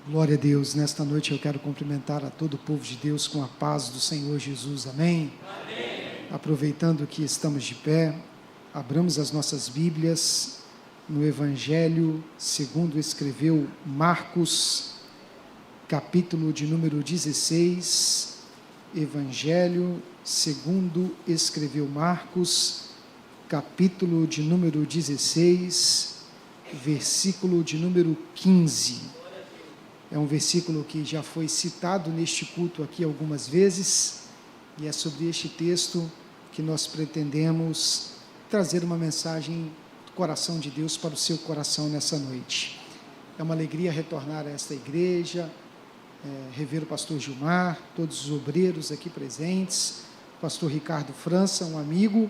Glória a Deus, nesta noite eu quero cumprimentar a todo o povo de Deus com a paz do Senhor Jesus, amém? Amém. Aproveitando que estamos de pé, abramos as nossas Bíblias no Evangelho segundo escreveu Marcos, capítulo de número 16, Evangelho segundo escreveu Marcos, capítulo de número 16, versículo de número 15. É um versículo que já foi citado neste culto aqui algumas vezes, e é sobre este texto que nós pretendemos trazer uma mensagem do coração de Deus para o seu coração nessa noite. É uma alegria retornar a esta igreja, rever o pastor Gilmar, todos os obreiros aqui presentes, o pastor Ricardo França, um amigo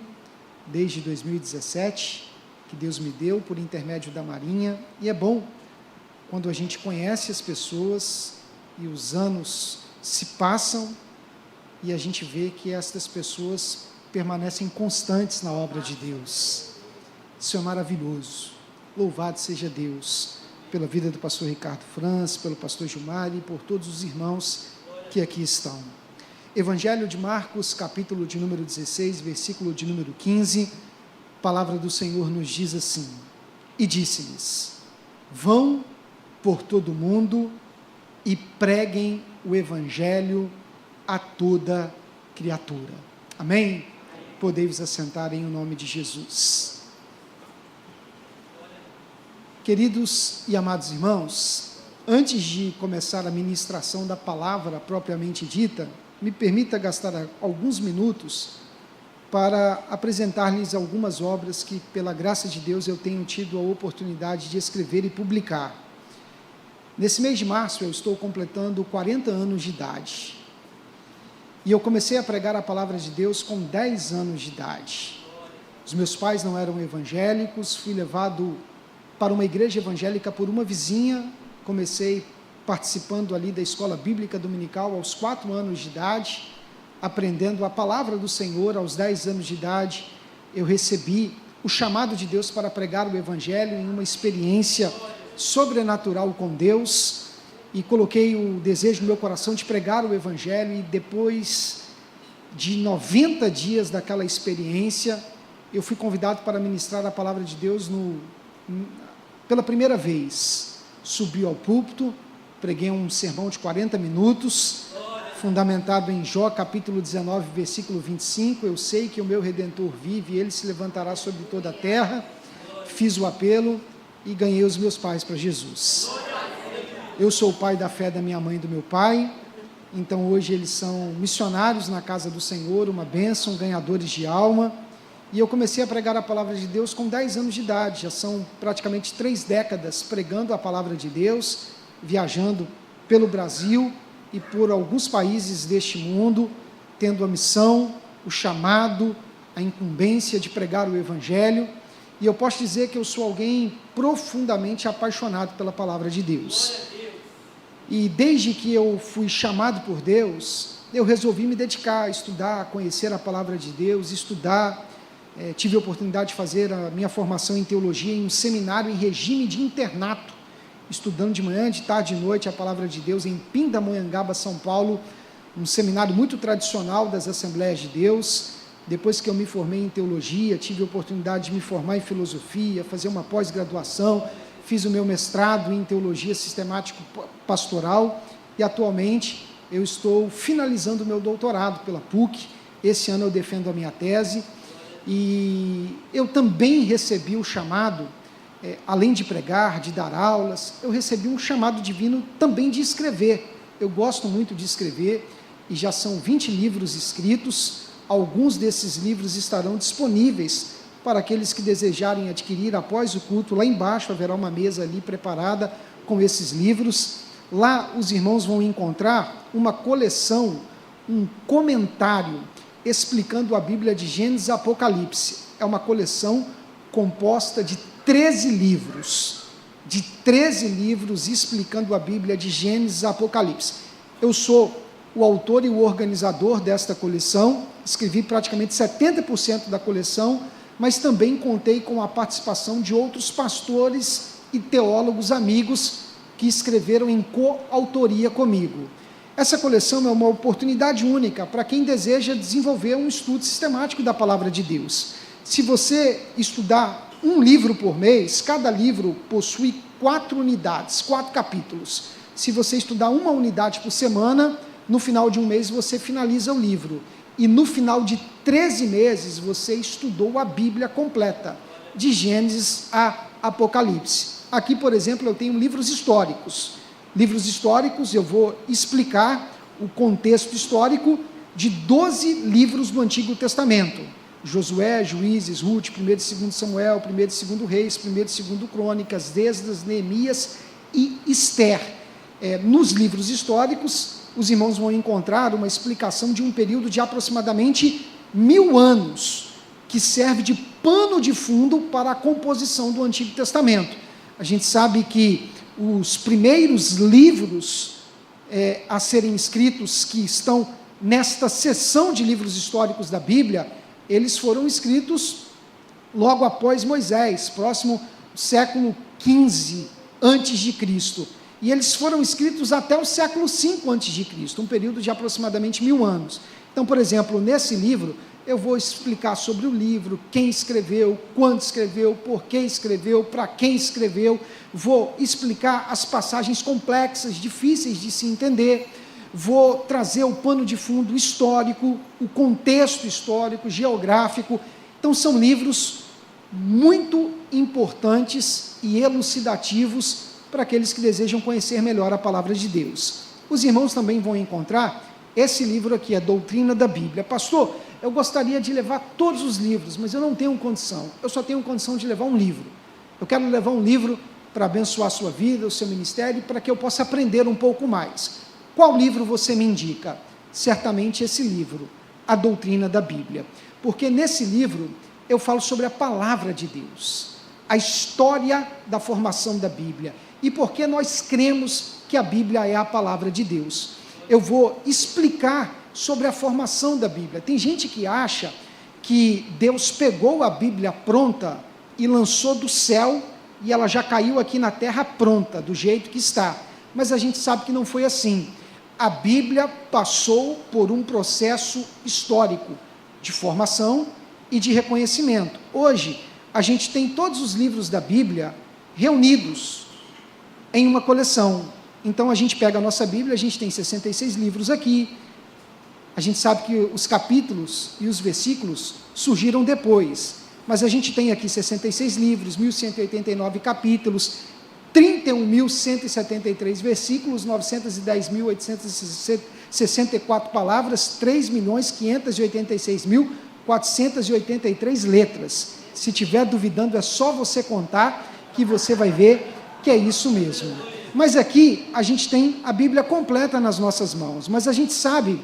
desde 2017, que Deus me deu por intermédio da Marinha, e é bom quando a gente conhece as pessoas e os anos se passam e a gente vê que estas pessoas permanecem constantes na obra de Deus. Isso é maravilhoso. Louvado seja Deus pela vida do pastor Ricardo França, pelo pastor Gilmar e por todos os irmãos que aqui estão. Evangelho de Marcos, capítulo de número 16, versículo de número 15, a palavra do Senhor nos diz assim: e disse-lhes: vão por todo o mundo e preguem o Evangelho a toda criatura. Amém? Podei-vos assentar em nome de Jesus. Queridos e amados irmãos, antes de começar a ministração da palavra propriamente dita, me permita gastar alguns minutos para apresentar-lhes algumas obras que, pela graça de Deus, eu tenho tido a oportunidade de escrever e publicar. Nesse mês de março eu estou completando 40 anos de idade, e eu comecei a pregar a palavra de Deus com 10 anos de idade. Os meus pais não eram evangélicos, fui levado para uma igreja evangélica por uma vizinha, comecei participando ali da escola bíblica dominical aos 4 anos de idade, aprendendo a palavra do Senhor. Aos 10 anos de idade eu recebi o chamado de Deus para pregar o Evangelho em uma experiência sobrenatural com Deus, e coloquei o desejo no meu coração de pregar o Evangelho, e depois de 90 dias daquela experiência, eu fui convidado para ministrar a palavra de Deus pela primeira vez. Subi ao púlpito, preguei um sermão de 40 minutos, fundamentado em Jó, capítulo 19, versículo 25, eu sei que o meu Redentor vive, e ele se levantará sobre toda a terra. Fiz o apelo e ganhei os meus pais para Jesus. Eu sou o pai da fé da minha mãe e do meu pai, então hoje eles são missionários na casa do Senhor, uma bênção, ganhadores de alma, e eu comecei a pregar a palavra de Deus com 10 anos de idade, já são praticamente 3 décadas pregando a palavra de Deus, viajando pelo Brasil e por alguns países deste mundo, tendo a missão, o chamado, a incumbência de pregar o Evangelho. E eu posso dizer que eu sou alguém profundamente apaixonado pela palavra de Deus. E desde que eu fui chamado por Deus, eu resolvi me dedicar a estudar, a conhecer a palavra de Deus, estudar. Tive a oportunidade de fazer a minha formação em teologia em um seminário em regime de internato, estudando de manhã, de tarde e de noite a palavra de Deus em Pindamonhangaba, São Paulo, um seminário muito tradicional das Assembleias de Deus. Depois que eu me formei em teologia, tive a oportunidade de me formar em filosofia, fazer uma pós-graduação, fiz o meu mestrado em teologia sistemático-pastoral, e atualmente eu estou finalizando o meu doutorado pela PUC. Esse ano eu defendo a minha tese, e eu também recebi o chamado, além de pregar, de dar aulas, eu recebi um chamado divino também de escrever. Eu gosto muito de escrever, e já são 20 livros escritos. Alguns desses livros estarão disponíveis para aqueles que desejarem adquirir após o culto. Lá embaixo haverá uma mesa ali preparada com esses livros. Lá os irmãos vão encontrar uma coleção, um comentário explicando a Bíblia de Gênesis a Apocalipse. É uma coleção composta de 13 livros, explicando a Bíblia de Gênesis a Apocalipse. Eu sou o autor e o organizador desta coleção, escrevi praticamente 70% da coleção, mas também contei com a participação de outros pastores e teólogos amigos que escreveram em coautoria comigo. Essa coleção é uma oportunidade única para quem deseja desenvolver um estudo sistemático da Palavra de Deus. Se você estudar um livro por mês, cada livro possui 4 unidades, 4 capítulos. Se você estudar uma unidade por semana, no final de um mês você finaliza o livro. E no final de 13 meses você estudou a Bíblia completa, de Gênesis a Apocalipse. Aqui, por exemplo, eu tenho livros históricos. Livros históricos, eu vou explicar o contexto histórico de 12 livros do Antigo Testamento. Josué, Juízes, Ruth, 1 e 2 Samuel, 1 e 2 Reis, 1 e 2 Crônicas, Esdras, Neemias e Esther. Nos livros históricos, os irmãos vão encontrar uma explicação de um período de aproximadamente 1000 anos, que serve de pano de fundo para a composição do Antigo Testamento. A gente sabe que os primeiros livros a serem escritos, que estão nesta seção de livros históricos da Bíblia, eles foram escritos logo após Moisés, próximo do século XV a.C., e eles foram escritos até o século V a.C., um período de aproximadamente 1000 anos. Então, por exemplo, nesse livro, eu vou explicar sobre o livro, quem escreveu, quando escreveu, por que escreveu, para quem escreveu, vou explicar as passagens complexas, difíceis de se entender, vou trazer o pano de fundo histórico, o contexto histórico, geográfico. Então, são livros muito importantes e elucidativos para aqueles que desejam conhecer melhor a Palavra de Deus. Os irmãos também vão encontrar esse livro aqui, a Doutrina da Bíblia. Pastor, eu gostaria de levar todos os livros, mas eu não tenho condição. Eu só tenho condição de levar um livro. Eu quero levar um livro para abençoar a sua vida, o seu ministério, para que eu possa aprender um pouco mais. Qual livro você me indica? Certamente esse livro, A Doutrina da Bíblia. Porque nesse livro eu falo sobre a Palavra de Deus, a história da formação da Bíblia e por que nós cremos que a Bíblia é a Palavra de Deus. Eu vou explicar sobre a formação da Bíblia. Tem gente que acha que Deus pegou a Bíblia pronta e lançou do céu e ela já caiu aqui na terra pronta, do jeito que está. Mas a gente sabe que não foi assim. A Bíblia passou por um processo histórico de formação e de reconhecimento. Hoje, a gente tem todos os livros da Bíblia reunidos em uma coleção. Então, a gente pega a nossa Bíblia, a gente tem 66 livros aqui. A gente sabe que os capítulos e os versículos surgiram depois, mas a gente tem aqui 66 livros, 1.189 capítulos, 31.173 versículos, 910.864 palavras, 3.586.483 letras. Se estiver duvidando, é só você contar que você vai ver que é isso mesmo. Mas aqui a gente tem a Bíblia completa nas nossas mãos, mas a gente sabe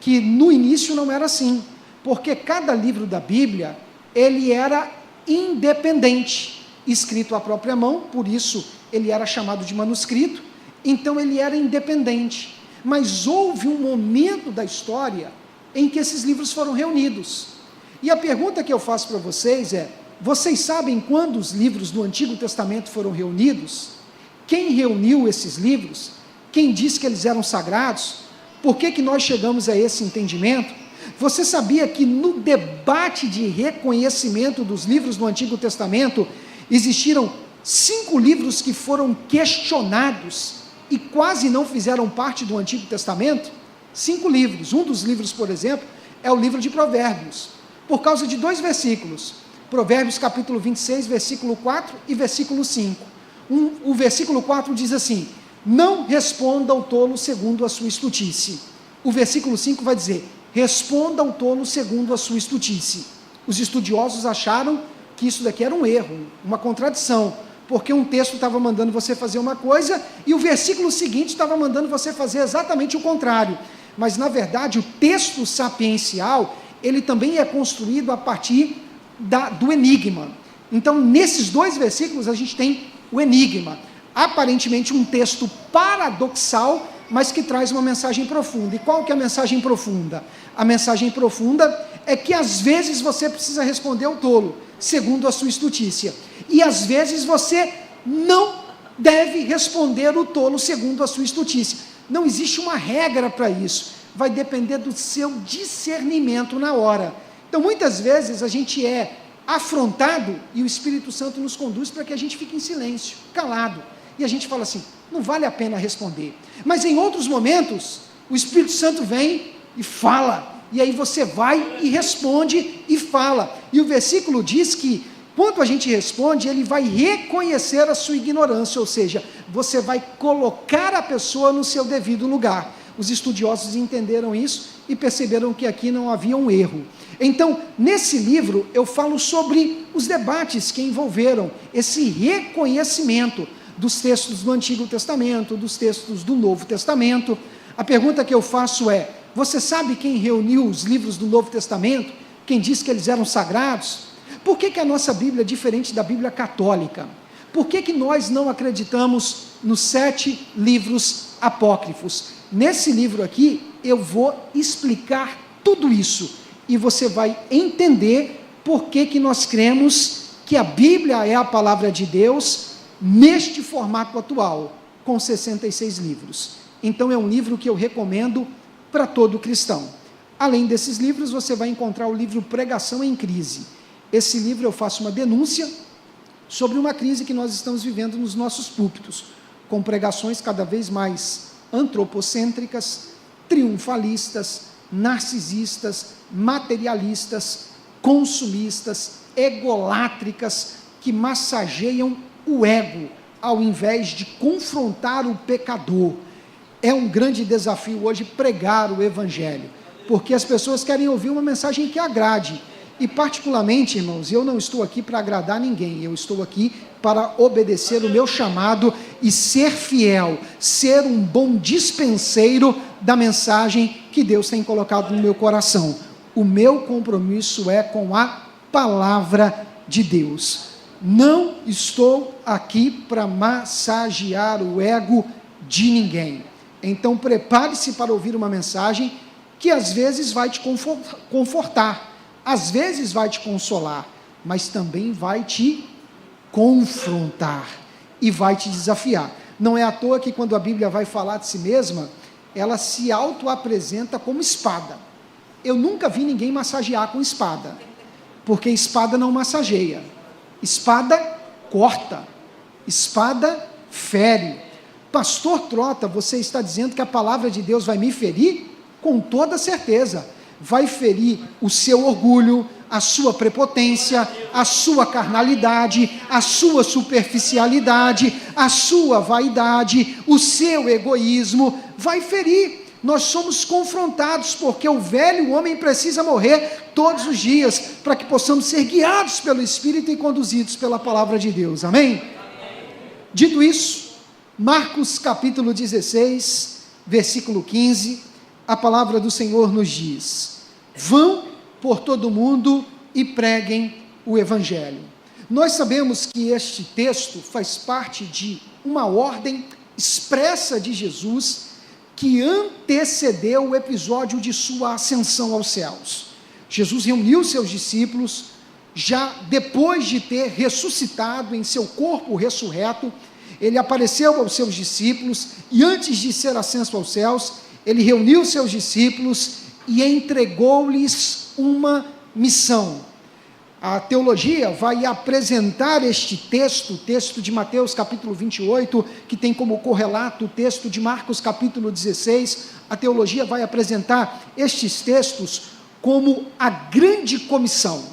que no início não era assim, porque cada livro da Bíblia, ele era independente, escrito à própria mão, por isso ele era chamado de manuscrito, então ele era independente. Mas houve um momento da história em que esses livros foram reunidos. E a pergunta que eu faço para vocês é: vocês sabem quando os livros do Antigo Testamento foram reunidos? Quem reuniu esses livros? Quem disse que eles eram sagrados? Por que nós chegamos a esse entendimento? Você sabia que no debate de reconhecimento dos livros do Antigo Testamento, existiram 5 livros que foram questionados e quase não fizeram parte do Antigo Testamento? 5 livros. Um dos livros, por exemplo, é o livro de Provérbios, por causa de 2 versículos. Provérbios capítulo 26, versículo 4 e versículo 5. O versículo 4 diz assim: não responda ao tolo segundo a sua estultice. O versículo 5 vai dizer: responda ao tolo segundo a sua estultice. Os estudiosos acharam que isso daqui era um erro, uma contradição, porque um texto estava mandando você fazer uma coisa e o versículo seguinte estava mandando você fazer exatamente o contrário. Mas, na verdade, o texto sapiencial, ele também é construído a partir do enigma. Então, nesses 2 versículos, a gente tem o enigma. Aparentemente um texto paradoxal, mas que traz uma mensagem profunda. E qual que é a mensagem profunda? A mensagem profunda é que às vezes você precisa responder ao tolo, segundo a sua estultícia. E às vezes você não deve responder o tolo segundo a sua estultícia. Não existe uma regra para isso, vai depender do seu discernimento na hora. Então, muitas vezes, a gente é afrontado e o Espírito Santo nos conduz para que a gente fique em silêncio, calado, e a gente fala assim, não vale a pena responder. Mas em outros momentos, o Espírito Santo vem e fala, e aí você vai e responde e fala. E o versículo diz que, quando a gente responde, ele vai reconhecer a sua ignorância, ou seja, você vai colocar a pessoa no seu devido lugar. Os estudiosos entenderam isso e perceberam que aqui não havia um erro. Então, nesse livro, eu falo sobre os debates que envolveram esse reconhecimento dos textos do Antigo Testamento, dos textos do Novo Testamento. A pergunta que eu faço é, você sabe quem reuniu os livros do Novo Testamento? Quem disse que eles eram sagrados? Por que a nossa Bíblia é diferente da Bíblia católica? Por que nós não acreditamos nos 7 livros apócrifos? Nesse livro aqui, eu vou explicar tudo isso, e você vai entender por que nós cremos que a Bíblia é a palavra de Deus, neste formato atual, com 66 livros. Então, é um livro que eu recomendo para todo cristão. Além desses livros, você vai encontrar o livro Pregação em Crise. Esse livro eu faço uma denúncia sobre uma crise que nós estamos vivendo nos nossos púlpitos, com pregações cada vez mais antropocêntricas, triunfalistas, narcisistas, materialistas, consumistas, egolátricas, que massageiam o ego, ao invés de confrontar o pecador. É um grande desafio hoje pregar o Evangelho, porque as pessoas querem ouvir uma mensagem que agrade. E particularmente, irmãos, eu não estou aqui para agradar ninguém, eu estou aqui para obedecer o meu chamado e ser fiel, ser um bom dispenseiro da mensagem que Deus tem colocado no meu coração. O meu compromisso é com a palavra de Deus. Não estou aqui para massagear o ego de ninguém. Então prepare-se para ouvir uma mensagem que às vezes vai te confortar, às vezes vai te consolar, mas também vai te confrontar e vai te desafiar. Não é à toa que quando a Bíblia vai falar de si mesma, ela se auto-apresenta como espada. Eu nunca vi ninguém massagear com espada, porque espada não massageia. Espada corta, espada fere. Pastor Trota, você está dizendo que a palavra de Deus vai me ferir? Com toda certeza. Vai ferir o seu orgulho, a sua prepotência, a sua carnalidade, a sua superficialidade, a sua vaidade, o seu egoísmo, vai ferir. Nós somos confrontados, porque o velho homem precisa morrer todos os dias, para que possamos ser guiados pelo Espírito e conduzidos pela palavra de Deus, amém? Dito isso, Marcos capítulo 16, versículo 15, a palavra do Senhor nos diz: vão por todo o mundo e preguem o Evangelho. Nós sabemos que este texto faz parte de uma ordem expressa de Jesus, que antecedeu o episódio de sua ascensão aos céus. Jesus reuniu seus discípulos, já depois de ter ressuscitado em seu corpo ressurreto, ele apareceu aos seus discípulos, e antes de ser ascenso aos céus, ele reuniu seus discípulos e entregou-lhes uma missão. A teologia vai apresentar este texto, o texto de Mateus capítulo 28, que tem como correlato o texto de Marcos capítulo 16, a teologia vai apresentar estes textos como a grande comissão.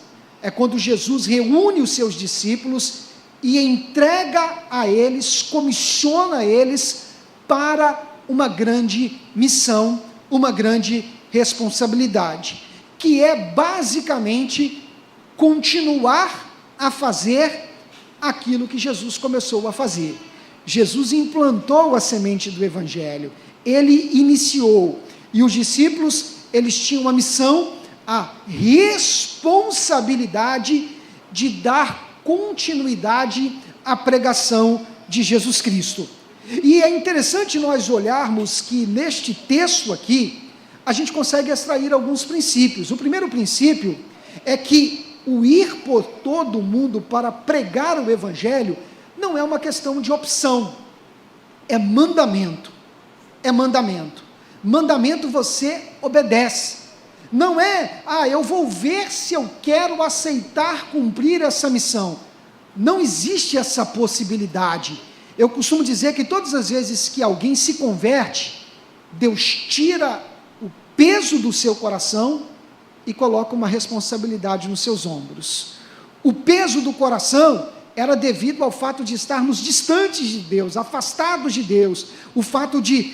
É quando Jesus reúne os seus discípulos e entrega a eles, comissiona eles para uma grande missão, uma grande responsabilidade, que é basicamente continuar a fazer aquilo que Jesus começou a fazer. Jesus implantou a semente do Evangelho, ele iniciou, e os discípulos, eles tinham a missão, a responsabilidade de dar continuidade à pregação de Jesus Cristo. E é interessante nós olharmos que neste texto aqui, a gente consegue extrair alguns princípios. O primeiro princípio é que o ir por todo o mundo para pregar o Evangelho não é uma questão de opção, é mandamento. É mandamento. Mandamento você obedece. Não é, eu vou ver se eu quero aceitar cumprir essa missão. Não existe essa possibilidade. Eu costumo dizer que todas as vezes que alguém se converte, Deus tira o peso do seu coração e coloca uma responsabilidade nos seus ombros. O peso do coração era devido ao fato de estarmos distantes de Deus, afastados de Deus, o fato de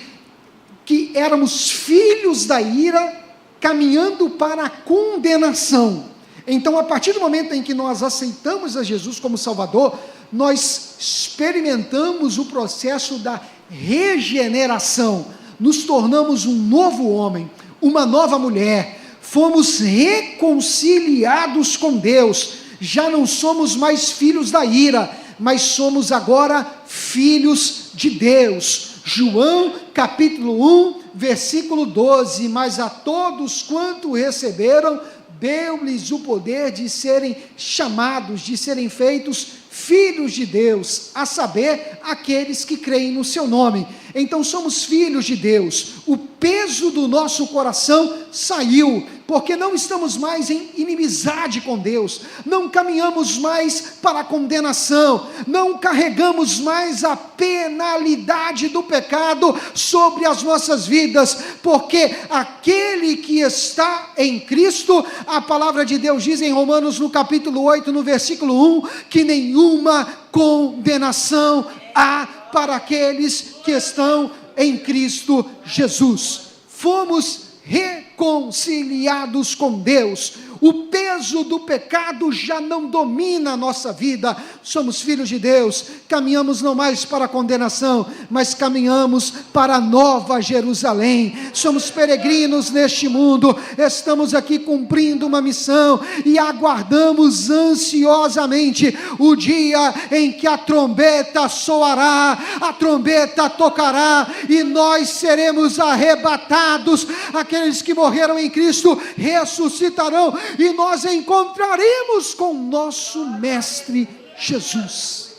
que éramos filhos da ira, caminhando para a condenação. Então, a partir do momento em que nós aceitamos a Jesus como Salvador, nós experimentamos o processo da regeneração, nos tornamos um novo homem, uma nova mulher, fomos reconciliados com Deus, já não somos mais filhos da ira, mas somos agora filhos de Deus. João capítulo 1, versículo 12, mas a todos quanto receberam, deu-lhes o poder de serem chamados, de serem feitos filhos de Deus, a saber, aqueles que creem no seu nome. Então somos filhos de Deus, o peso do nosso coração saiu, porque não estamos mais em inimizade com Deus, não caminhamos mais para a condenação, não carregamos mais a penalidade do pecado sobre as nossas vidas, porque aquele que está em Cristo, a palavra de Deus diz em Romanos no capítulo 8, no versículo 1, que nenhuma condenação há para aqueles que estão em Cristo Jesus. Fomos reconciliados com Deus, o peso do pecado já não domina a nossa vida, somos filhos de Deus, caminhamos não mais para a condenação, mas caminhamos para a nova Jerusalém, somos peregrinos neste mundo, estamos aqui cumprindo uma missão, e aguardamos ansiosamente o dia em que a trombeta soará, a trombeta tocará, e nós seremos arrebatados, aqueles que morreram em Cristo ressuscitarão, e nós encontraremos com nosso Mestre Jesus.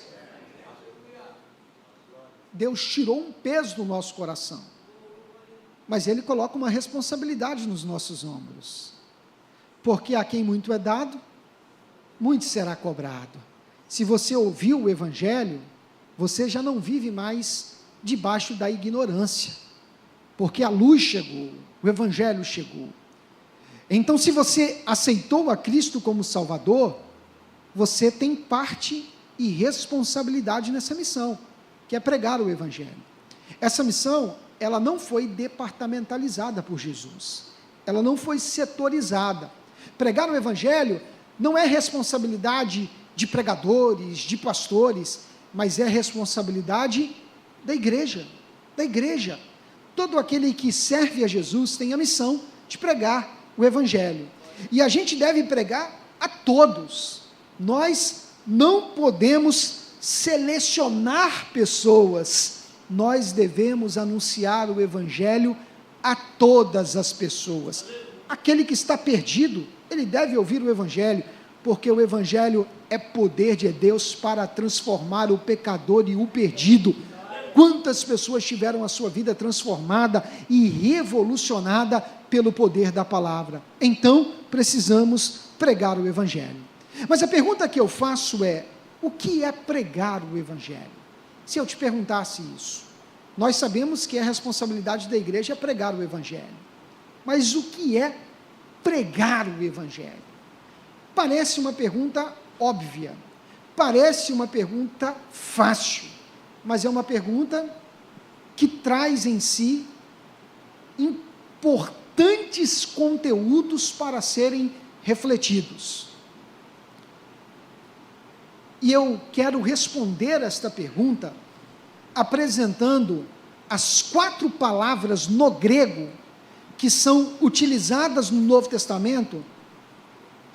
Deus tirou um peso do nosso coração, mas Ele coloca uma responsabilidade nos nossos ombros, porque a quem muito é dado, muito será cobrado. Se você ouviu o Evangelho, você já não vive mais debaixo da ignorância, porque a luz chegou, o Evangelho chegou. Então, se você aceitou a Cristo como Salvador, você tem parte e responsabilidade nessa missão, que é pregar o Evangelho. Essa missão, ela não foi departamentalizada por Jesus, ela não foi setorizada. Pregar o Evangelho não é responsabilidade de pregadores, de pastores, mas é responsabilidade da igreja, da igreja. Todo aquele que serve a Jesus tem a missão de pregar o Evangelho, e a gente deve pregar a todos. Nós não podemos selecionar pessoas, nós devemos anunciar o Evangelho a todas as pessoas. Aquele que está perdido, ele deve ouvir o Evangelho, porque o Evangelho é poder de Deus para transformar o pecador e o perdido. Quantas pessoas tiveram a sua vida transformada e revolucionada pelo poder da palavra? Então, precisamos pregar o Evangelho. Mas a pergunta que eu faço é, o que é pregar o Evangelho? Se eu te perguntasse isso, nós sabemos que a responsabilidade da igreja é pregar o Evangelho, mas o que é pregar o Evangelho? Parece uma pergunta óbvia, parece uma pergunta fácil, mas é uma pergunta que traz em si importantes conteúdos para serem refletidos. E eu quero responder esta pergunta apresentando as 4 palavras no grego que são utilizadas no Novo Testamento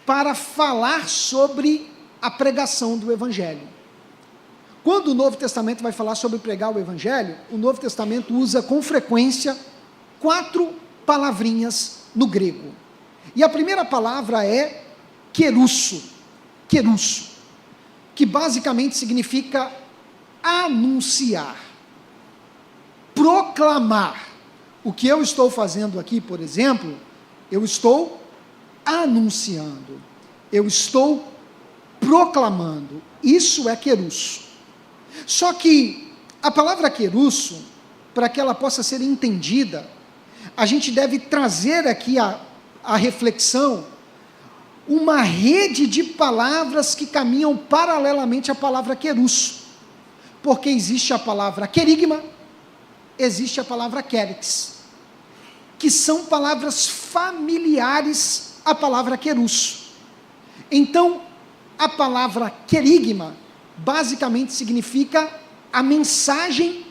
para falar sobre a pregação do Evangelho. Quando o Novo Testamento vai falar sobre pregar o Evangelho, o Novo Testamento usa com frequência 4 palavrinhas no grego. E a primeira palavra é querusso, que basicamente significa anunciar, proclamar. O que eu estou fazendo aqui, por exemplo, eu estou anunciando, eu estou proclamando. Isso é querusso. Só que a palavra querusso, para que ela possa ser entendida, a gente deve trazer aqui a reflexão, uma rede de palavras que caminham paralelamente à palavra querusso, porque existe a palavra querigma, existe a palavra querix, que são palavras familiares à palavra querusso. Então, a palavra querigma basicamente significa a mensagem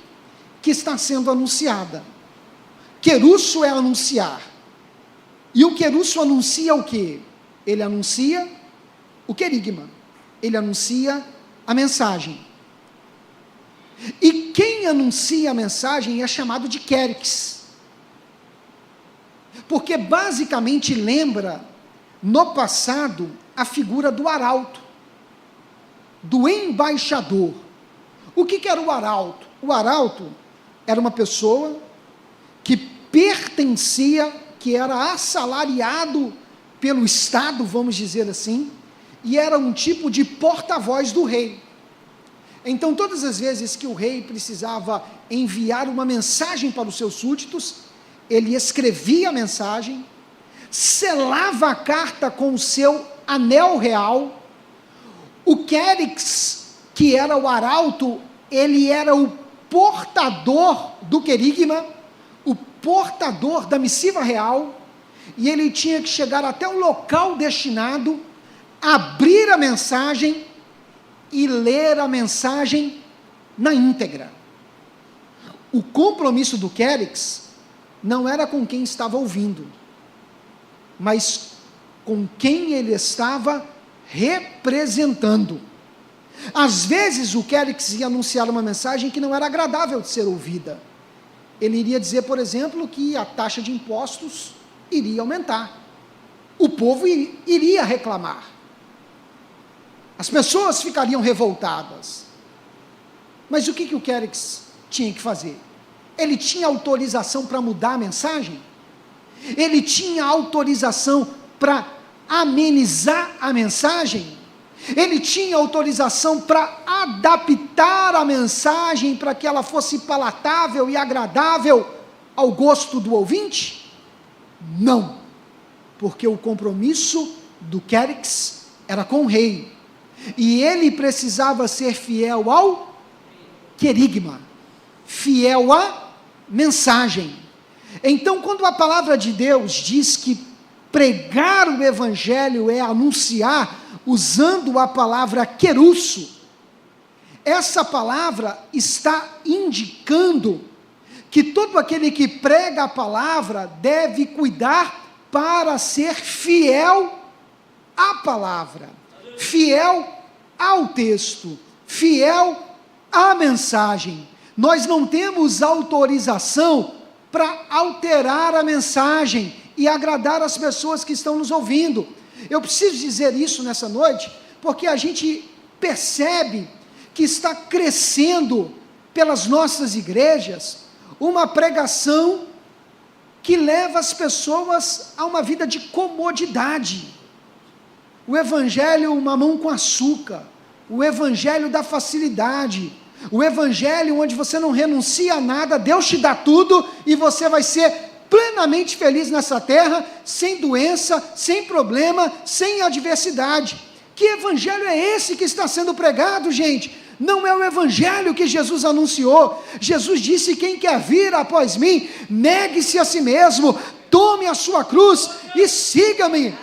que está sendo anunciada. Querusso é anunciar. E o querusso anuncia o quê? Ele anuncia o querigma. Ele anuncia a mensagem. E quem anuncia a mensagem é chamado de querix. Porque basicamente lembra, no passado, a figura do arauto, do embaixador. O que era o arauto? O arauto era uma pessoa que pertencia, que era assalariado pelo Estado, vamos dizer assim, e era um tipo de porta-voz do rei. Então, todas as vezes que o rei precisava enviar uma mensagem para os seus súditos, ele escrevia a mensagem, selava a carta com o seu anel real. O querix, que era o arauto, ele era o portador do querigma, o portador da missiva real, e ele tinha que chegar até o local destinado, abrir a mensagem e ler a mensagem na íntegra. O compromisso do querix não era com quem estava ouvindo, mas com quem ele estava representando. Às vezes o querix ia anunciar uma mensagem que não era agradável de ser ouvida. Ele iria dizer, por exemplo, que a taxa de impostos iria aumentar. O povo iria reclamar. As pessoas ficariam revoltadas. Mas o que o querix tinha que fazer? Ele tinha autorização para mudar a mensagem? Ele tinha autorização para amenizar a mensagem? Ele tinha autorização para adaptar a mensagem para que ela fosse palatável e agradável ao gosto do ouvinte? Não, porque o compromisso do querix era com o rei, e ele precisava ser fiel ao querigma, fiel à mensagem. Então, quando a palavra de Deus diz que pregar o evangelho é anunciar, usando a palavra querusso, essa palavra está indicando que todo aquele que prega a palavra deve cuidar para ser fiel à palavra, fiel ao texto, fiel à mensagem. Nós não temos autorização para alterar a mensagem e agradar as pessoas que estão nos ouvindo. Eu preciso dizer isso nessa noite, porque a gente percebe que está crescendo pelas nossas igrejas uma pregação que leva as pessoas a uma vida de comodidade. O evangelho mamão com açúcar, o evangelho da facilidade, o evangelho onde você não renuncia a nada, Deus te dá tudo e você vai ser plenamente feliz nessa terra, sem doença, sem problema, sem adversidade. Que evangelho é esse que está sendo pregado, gente? Não é o evangelho que Jesus anunciou. Jesus disse: quem quer vir após mim, negue-se a si mesmo, tome a sua cruz e siga-me.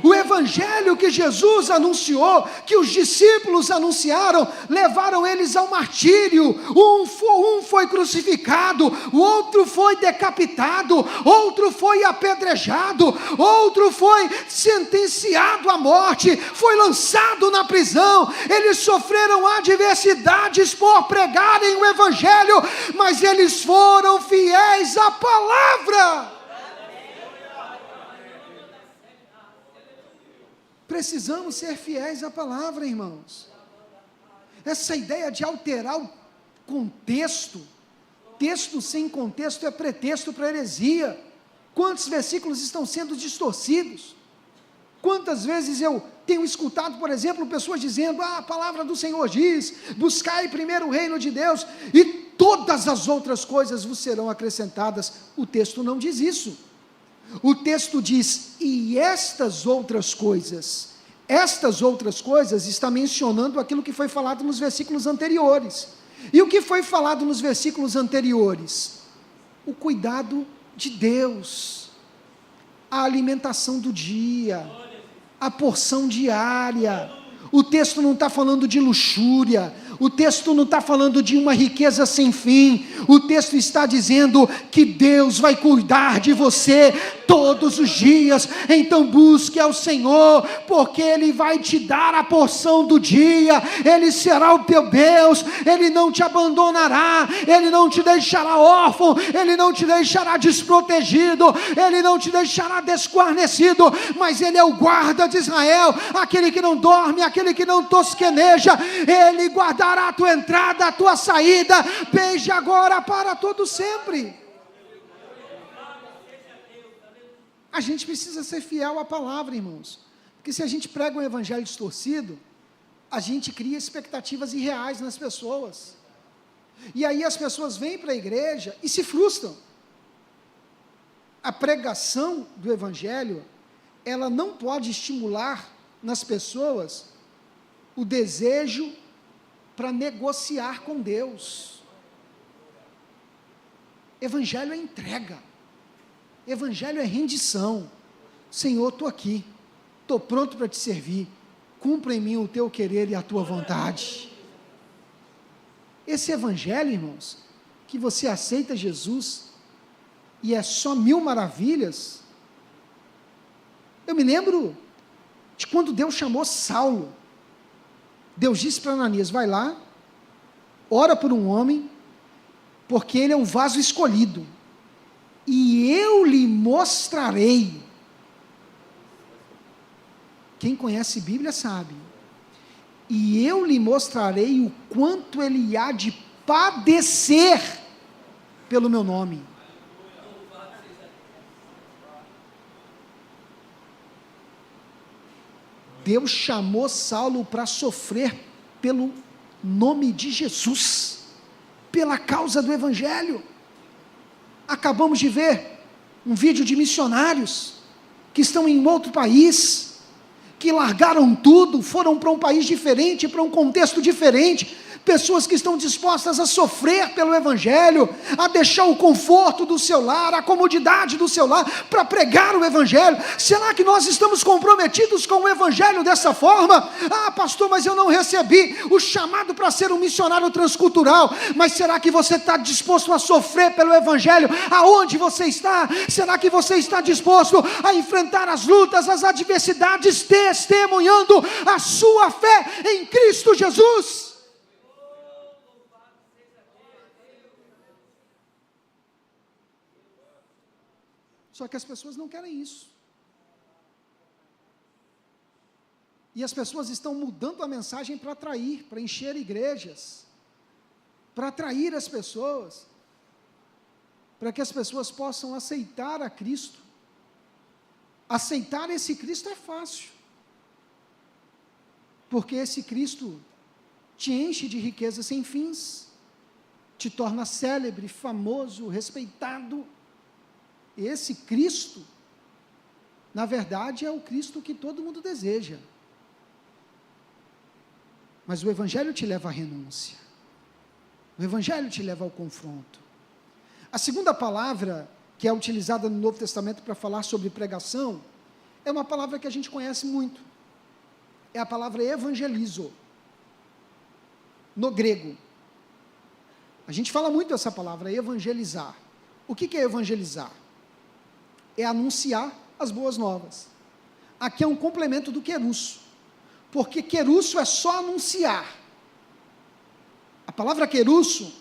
O evangelho que Jesus anunciou, que os discípulos anunciaram, levaram eles ao martírio. Um foi crucificado, o outro foi decapitado, outro foi apedrejado, outro foi sentenciado à morte, foi lançado na prisão. Eles sofreram adversidades por pregarem o evangelho, mas eles foram fiéis à palavra. Precisamos ser fiéis à palavra, irmãos. Essa ideia de alterar o contexto. Texto sem contexto é pretexto para heresia. Quantos versículos estão sendo distorcidos? Quantas vezes eu tenho escutado, por exemplo, pessoas dizendo: a palavra do Senhor diz, buscai primeiro o reino de Deus, e todas as outras coisas vos serão acrescentadas. O texto não diz isso. O texto diz: e estas outras coisas está mencionando aquilo que foi falado nos versículos anteriores. E o que foi falado nos versículos anteriores? O cuidado de Deus, a alimentação do dia, a porção diária. O texto não está falando de luxúria, o texto não está falando de uma riqueza sem fim, o texto está dizendo que Deus vai cuidar de você todos os dias. Então busque ao Senhor, porque Ele vai te dar a porção do dia, Ele será o teu Deus, Ele não te abandonará, Ele não te deixará órfão, Ele não te deixará desprotegido, Ele não te deixará desguarnecido, mas Ele é o guarda de Israel, aquele que não dorme, aquele que não tosqueneja. Ele guardará a tua entrada, a tua saída, desde agora para todo sempre. A gente precisa ser fiel à palavra, irmãos, porque se a gente prega um evangelho distorcido, a gente cria expectativas irreais nas pessoas, e aí as pessoas vêm para a igreja e se frustram. A pregação do evangelho, ela não pode estimular nas pessoas o desejo para negociar com Deus. Evangelho é entrega, evangelho é rendição. Senhor, estou aqui, estou pronto para te servir, cumpra em mim o teu querer e a tua vontade. Esse evangelho, irmãos, que você aceita Jesus, e é só 1000 maravilhas. Eu me lembro de quando Deus chamou Saulo. Deus disse para Ananias: vai lá, ora por um homem, porque ele é um vaso escolhido, e eu lhe mostrarei. Quem conhece Bíblia sabe. E eu lhe mostrarei o quanto ele há de padecer pelo meu nome. Deus chamou Saulo para sofrer pelo nome de Jesus, pela causa do evangelho. Acabamos de ver um vídeo de missionários que estão em outro país, que largaram tudo, foram para um país diferente, para um contexto diferente. Pessoas que estão dispostas a sofrer pelo evangelho, a deixar o conforto do seu lar, a comodidade do seu lar, para pregar o evangelho. Será que nós estamos comprometidos com o evangelho dessa forma? Ah, pastor, mas eu não recebi o chamado para ser um missionário transcultural. Mas será que você está disposto a sofrer pelo evangelho aonde você está? Será que você está disposto a enfrentar as lutas, as adversidades, testemunhando a sua fé em Cristo Jesus? Só que as pessoas não querem isso. E as pessoas estão mudando a mensagem para atrair, para encher igrejas, para atrair as pessoas, para que as pessoas possam aceitar a Cristo. Aceitar esse Cristo é fácil, porque esse Cristo te enche de riqueza sem fins, te torna célebre, famoso, respeitado. Esse Cristo, na verdade, é o Cristo que todo mundo deseja. Mas o evangelho te leva à renúncia. O evangelho te leva ao confronto. A segunda palavra que é utilizada no Novo Testamento para falar sobre pregação é uma palavra que a gente conhece muito. É a palavra evangelizo, no grego. A gente fala muito essa palavra, evangelizar. O que é evangelizar? É anunciar as boas novas. Aqui é um complemento do querusso, porque querusso é só anunciar. A palavra querusso,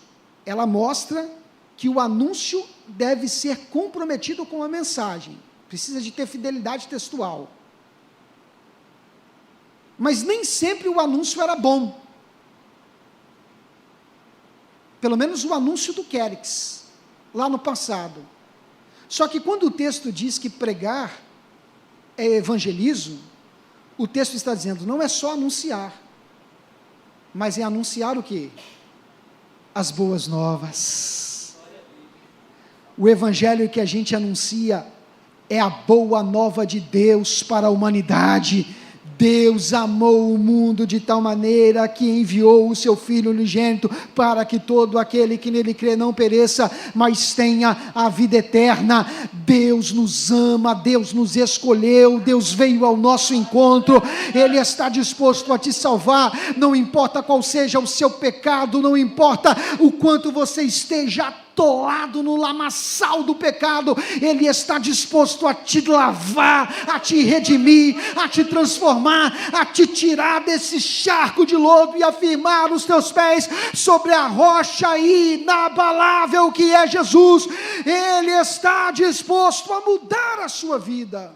ela mostra que o anúncio deve ser comprometido com a mensagem, precisa de ter fidelidade textual. Mas nem sempre o anúncio era bom. pelo menos o anúncio do Querix, lá no passado. Só que quando o texto diz que pregar é evangelismo, o texto está dizendo, não é só anunciar, mas é anunciar o quê? As boas novas. O evangelho que a gente anuncia é a boa nova de Deus para a humanidade. Deus amou o mundo de tal maneira que enviou o seu Filho unigênito para que todo aquele que nele crê não pereça, mas tenha a vida eterna. Deus nos ama, Deus nos escolheu, Deus veio ao nosso encontro, Ele está disposto a te salvar, não importa qual seja o seu pecado, não importa o quanto você esteja atolado no lamaçal do pecado, Ele está disposto a te lavar, a te redimir, a te transformar, a te tirar desse charco de lodo e afirmar os teus pés sobre a rocha inabalável que é Jesus. Ele está disposto a mudar a sua vida.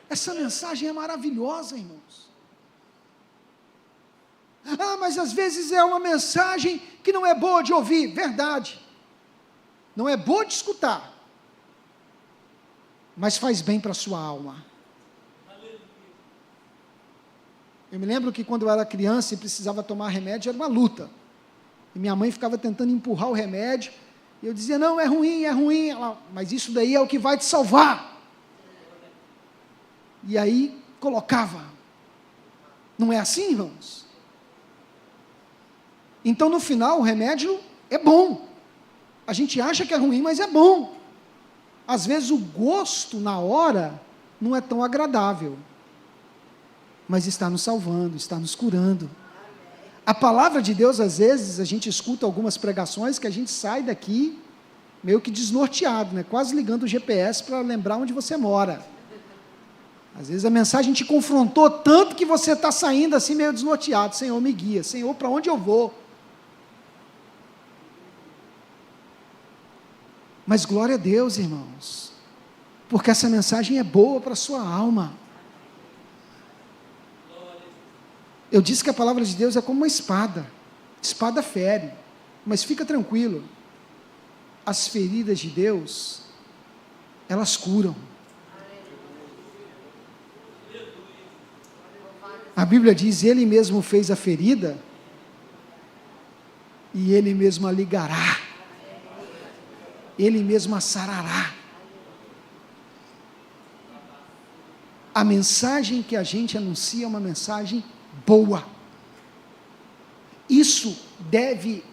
Essa mensagem é maravilhosa, irmãos. Mas às vezes é uma mensagem que não é boa de ouvir. Verdade, não é boa de escutar, mas faz bem para a sua alma. Eu me lembro que quando eu era criança e precisava tomar remédio, era uma luta, e minha mãe ficava tentando empurrar o remédio, e eu dizia, não, é ruim, ela, mas isso daí é o que vai te salvar, e aí colocava. Não é assim, irmãos? Então no final o remédio é bom, a gente acha que é ruim, mas é bom. Às vezes o gosto na hora não é tão agradável, mas está nos salvando, está nos curando. A palavra de Deus, às vezes, a gente escuta algumas pregações que a gente sai daqui meio que desnorteado, né? Quase ligando o GPS para lembrar onde você mora. Às vezes a mensagem te confrontou tanto que você está saindo assim meio desnorteado. Senhor, me guia. Senhor, para onde eu vou? Mas glória a Deus, irmãos, porque essa mensagem é boa para a sua alma. Eu disse que a palavra de Deus é como uma espada. Espada fere, mas fica tranquilo. As feridas de Deus, elas curam. A Bíblia diz, Ele mesmo fez a ferida, e Ele mesmo a ligará. Ele mesmo a sarará. A mensagem que a gente anuncia é uma mensagem boa. Isso deve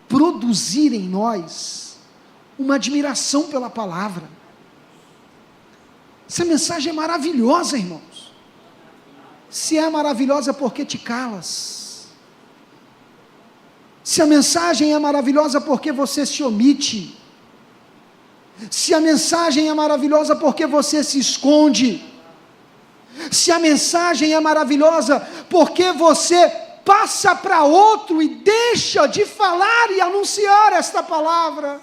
produzir em nós uma admiração pela palavra. Essa mensagem é maravilhosa, irmãos. Se é maravilhosa, por que te calas? Se a mensagem é maravilhosa, por que você se omite? Se a mensagem é maravilhosa, por que você se esconde? Se a mensagem é maravilhosa, por que você passa para outro e deixa de falar e anunciar esta palavra?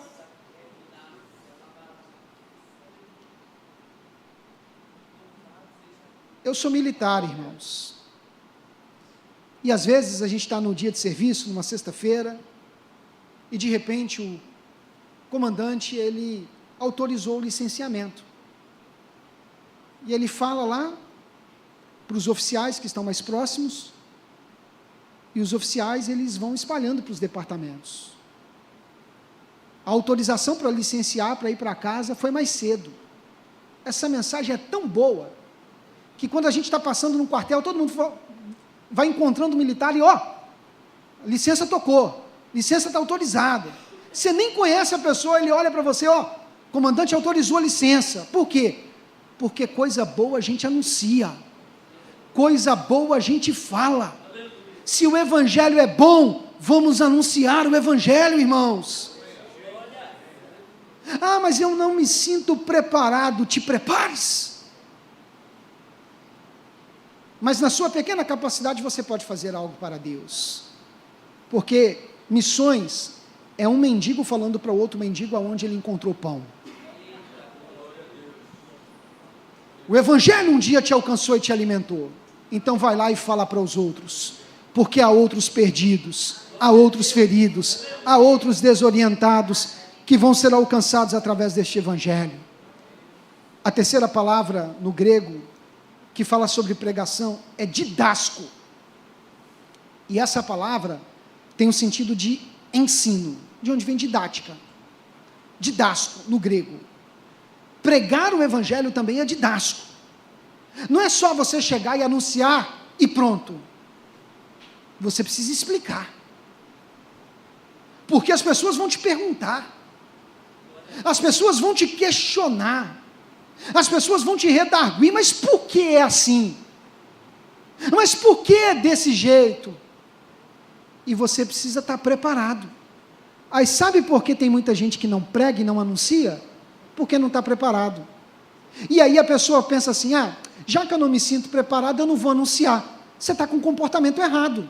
Eu sou militar, irmãos, e às vezes a gente está no dia de serviço, numa sexta-feira, e de repente o comandante, ele autorizou o licenciamento, e ele fala lá para os oficiais que estão mais próximos, e os oficiais eles vão espalhando para os departamentos. A autorização para licenciar, para ir para casa, foi mais cedo. Essa mensagem é tão boa, que quando a gente está passando num quartel, todo mundo vai encontrando o militar e, licença tocou, licença está autorizada. Você nem conhece a pessoa, ele olha para você, comandante autorizou a licença. Por quê? Porque coisa boa a gente anuncia, coisa boa a gente fala. Se o evangelho é bom, vamos anunciar o evangelho, irmãos. Mas eu não me sinto preparado. Te prepares. Mas na sua pequena capacidade você pode fazer algo para Deus, porque missões é um mendigo falando para o outro mendigo aonde ele encontrou pão. O evangelho um dia te alcançou e te alimentou, então vai lá e fala para os outros, porque há outros perdidos, há outros feridos, há outros desorientados que vão ser alcançados através deste evangelho. A terceira palavra no grego que fala sobre pregação é didasco. E essa palavra tem o sentido de ensino, de onde vem didática. Didasco, no grego. Pregar o evangelho também é didasco. Não é só você chegar e anunciar e pronto. Você precisa explicar. Porque as pessoas vão te perguntar. As pessoas vão te questionar. As pessoas vão te redarguir, mas por que é assim? Mas por que é desse jeito? E você precisa estar preparado. Aí sabe por que tem muita gente que não prega e não anuncia? Porque não está preparado. E aí a pessoa pensa assim, já que eu não me sinto preparado, eu não vou anunciar. Você está com um comportamento errado.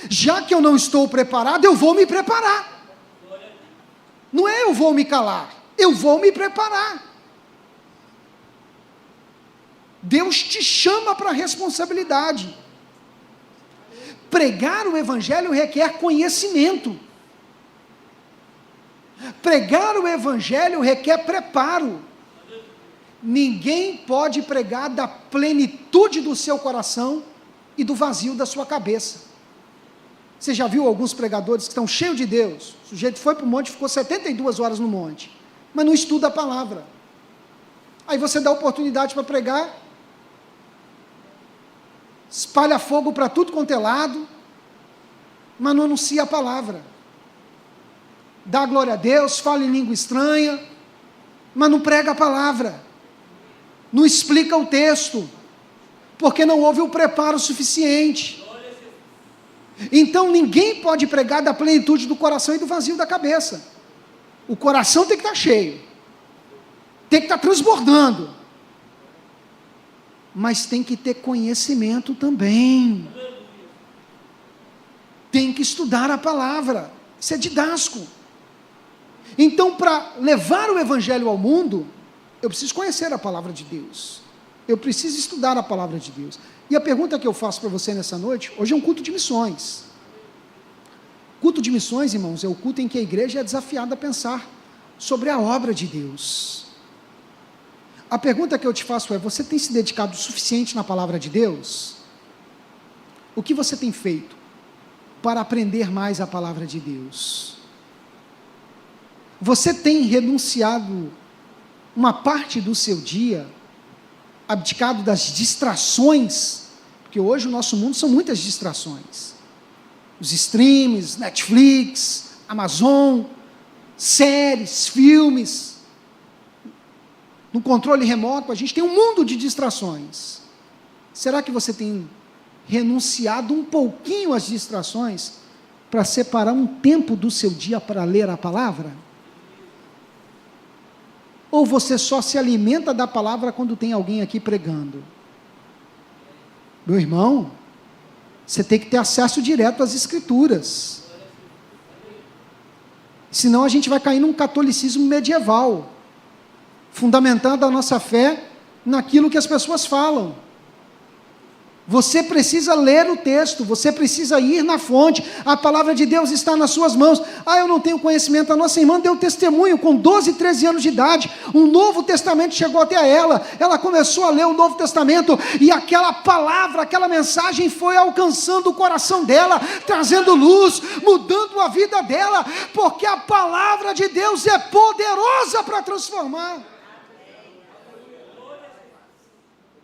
Já que eu não estou preparado, eu vou me preparar. Não é eu vou me calar, eu vou me preparar. Deus te chama para a responsabilidade. Pregar o evangelho requer conhecimento. Pregar o evangelho requer preparo. Ninguém pode pregar da plenitude do seu coração e do vazio da sua cabeça. Você já viu alguns pregadores que estão cheios de Deus? O sujeito foi para o monte e ficou 72 horas no monte, mas não estuda a palavra. Aí você dá oportunidade para pregar, espalha fogo para tudo quanto é lado, mas não anuncia a palavra. Dá glória a Deus, fala em língua estranha, mas não prega a palavra. Não explica o texto, porque não houve o preparo suficiente. Então ninguém pode pregar da plenitude do coração e do vazio da cabeça. O coração tem que estar cheio, tem que estar transbordando, mas tem que ter conhecimento também. Tem que estudar a palavra. Isso é didasco. Então, para levar o evangelho ao mundo, eu preciso conhecer a palavra de Deus. Eu preciso estudar a palavra de Deus. E a pergunta que eu faço para você nessa noite, hoje é um culto de missões. Culto de missões, irmãos, é o culto em que a igreja é desafiada a pensar sobre a obra de Deus. A pergunta que eu te faço é, você tem se dedicado o suficiente na palavra de Deus? O que você tem feito para aprender mais a palavra de Deus? Você tem renunciado uma parte do seu dia, abdicado das distrações, porque hoje o nosso mundo são muitas distrações, os streams, Netflix, Amazon, séries, filmes, no controle remoto, a gente tem um mundo de distrações. Será que você tem renunciado um pouquinho às distrações, para separar um tempo do seu dia para ler a palavra? Ou você só se alimenta da palavra quando tem alguém aqui pregando? Meu irmão, você tem que ter acesso direto às escrituras. Senão a gente vai cair num catolicismo medieval, fundamentando a nossa fé naquilo que as pessoas falam. Você precisa ler o texto, você precisa ir na fonte, a palavra de Deus está nas suas mãos. Eu não tenho conhecimento. A nossa irmã deu testemunho com 12, 13 anos de idade, um Novo Testamento chegou até ela começou a ler o Novo Testamento, e aquela palavra, aquela mensagem foi alcançando o coração dela, trazendo luz, mudando a vida dela, porque a palavra de Deus é poderosa para transformar.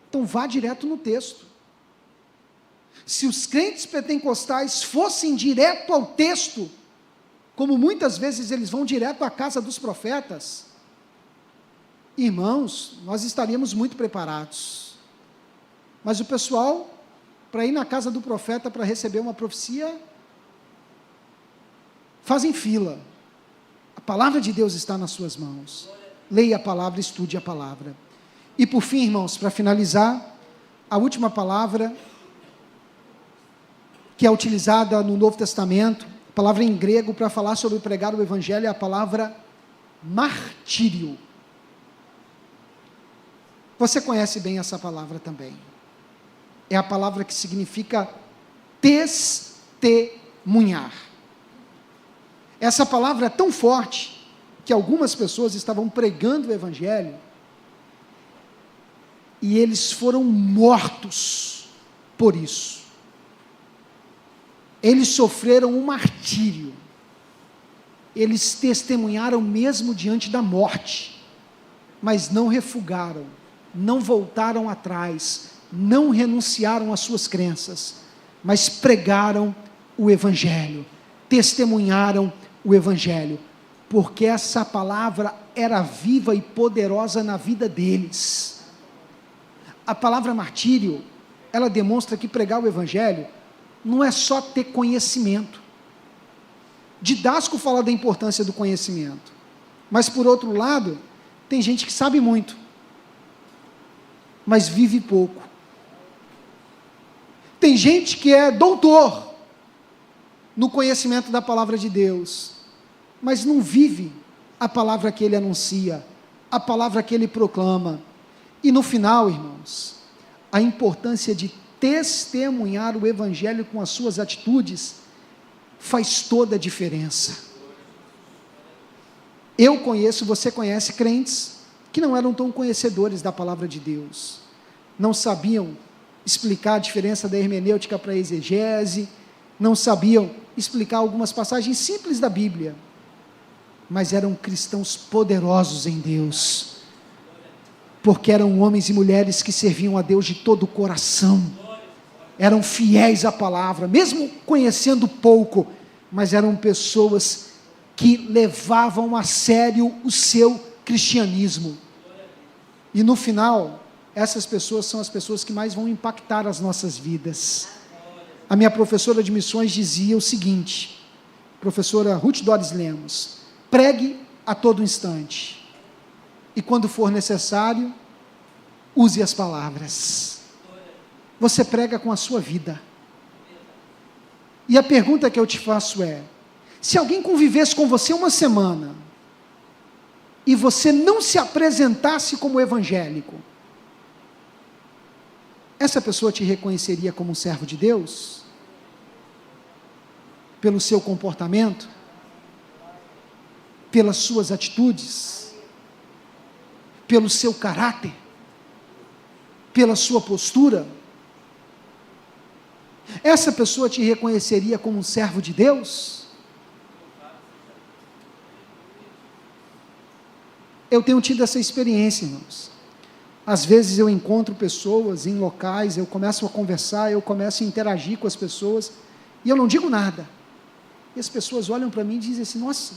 Então vá direto no texto. Se os crentes pentecostais fossem direto ao texto, como muitas vezes eles vão direto à casa dos profetas, irmãos, nós estaríamos muito preparados. Mas o pessoal, para ir na casa do profeta para receber uma profecia, fazem fila. A palavra de Deus está nas suas mãos. Leia a palavra, estude a palavra. E por fim, irmãos, para finalizar, a última palavra que é utilizada no Novo Testamento, a palavra em grego para falar sobre pregar o evangelho é a palavra martírio. Você conhece bem essa palavra também. É a palavra que significa testemunhar. Essa palavra é tão forte que algumas pessoas estavam pregando o evangelho e eles foram mortos por isso. Eles sofreram um martírio. Eles testemunharam mesmo diante da morte, mas não refugaram, não voltaram atrás, não renunciaram às suas crenças, mas pregaram o evangelho, testemunharam o evangelho, porque essa palavra era viva e poderosa na vida deles. A palavra martírio, ela demonstra que pregar o evangelho não é só ter conhecimento. Didasco fala da importância do conhecimento, mas por outro lado, tem gente que sabe muito, mas vive pouco. Tem gente que é doutor no conhecimento da palavra de Deus, mas não vive a palavra que ele anuncia, a palavra que ele proclama. E no final, irmãos, a importância de testemunhar o evangelho com as suas atitudes faz toda a diferença. Eu conheço, você conhece crentes que não eram tão conhecedores da palavra de Deus, não sabiam explicar a diferença da hermenêutica para a exegese, não sabiam explicar algumas passagens simples da Bíblia, mas eram cristãos poderosos em Deus, porque eram homens e mulheres que serviam a Deus de todo o coração, eram fiéis à palavra, mesmo conhecendo pouco, mas eram pessoas que levavam a sério o seu cristianismo. E no final, essas pessoas são as pessoas que mais vão impactar as nossas vidas. A minha professora de missões dizia o seguinte, professora Ruth Doris Lemos: pregue a todo instante, e quando for necessário, use as palavras. Você prega com a sua vida. E a pergunta que eu te faço é: se alguém convivesse com você uma semana, e você não se apresentasse como evangélico, essa pessoa te reconheceria como um servo de Deus? Pelo seu comportamento? Pelas suas atitudes? Pelo seu caráter? Pela sua postura? Essa pessoa te reconheceria como um servo de Deus? Eu tenho tido essa experiência, irmãos. Às vezes eu encontro pessoas em locais, eu começo a conversar, eu começo a interagir com as pessoas, e eu não digo nada. E as pessoas olham para mim e dizem assim: nossa,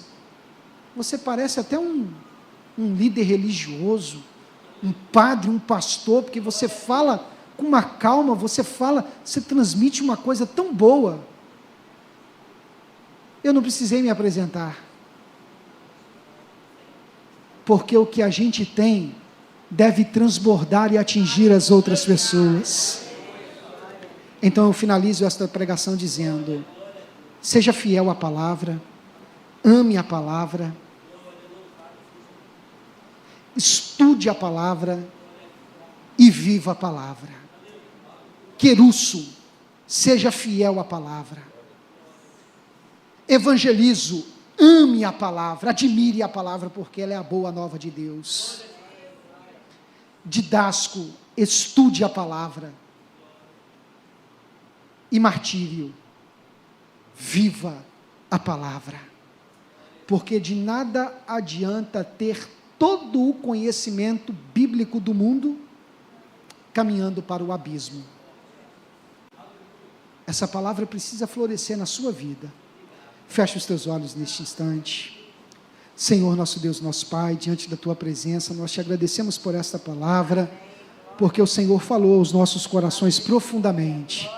você parece até um líder religioso, um padre, um pastor, porque você fala com uma calma, você transmite uma coisa tão boa. Eu não precisei me apresentar, porque o que a gente tem deve transbordar e atingir as outras pessoas. Então eu finalizo esta pregação dizendo: seja fiel à palavra, ame a palavra, estude a palavra e viva a palavra. Querusso, seja fiel à palavra. Evangelizo, ame a palavra, admire a palavra, porque ela é a boa nova de Deus. Didasco, estude a palavra. E martírio, viva a palavra, porque de nada adianta ter todo o conhecimento bíblico do mundo caminhando para o abismo. Essa palavra precisa florescer na sua vida. Feche os teus olhos neste instante. Senhor, nosso Deus, nosso Pai, diante da Tua presença, nós te agradecemos por esta palavra, porque o Senhor falou aos nossos corações profundamente.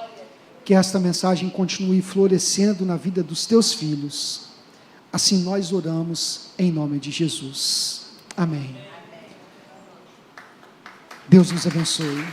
Que esta mensagem continue florescendo na vida dos Teus filhos. Assim nós oramos em nome de Jesus. Amém. Deus nos abençoe.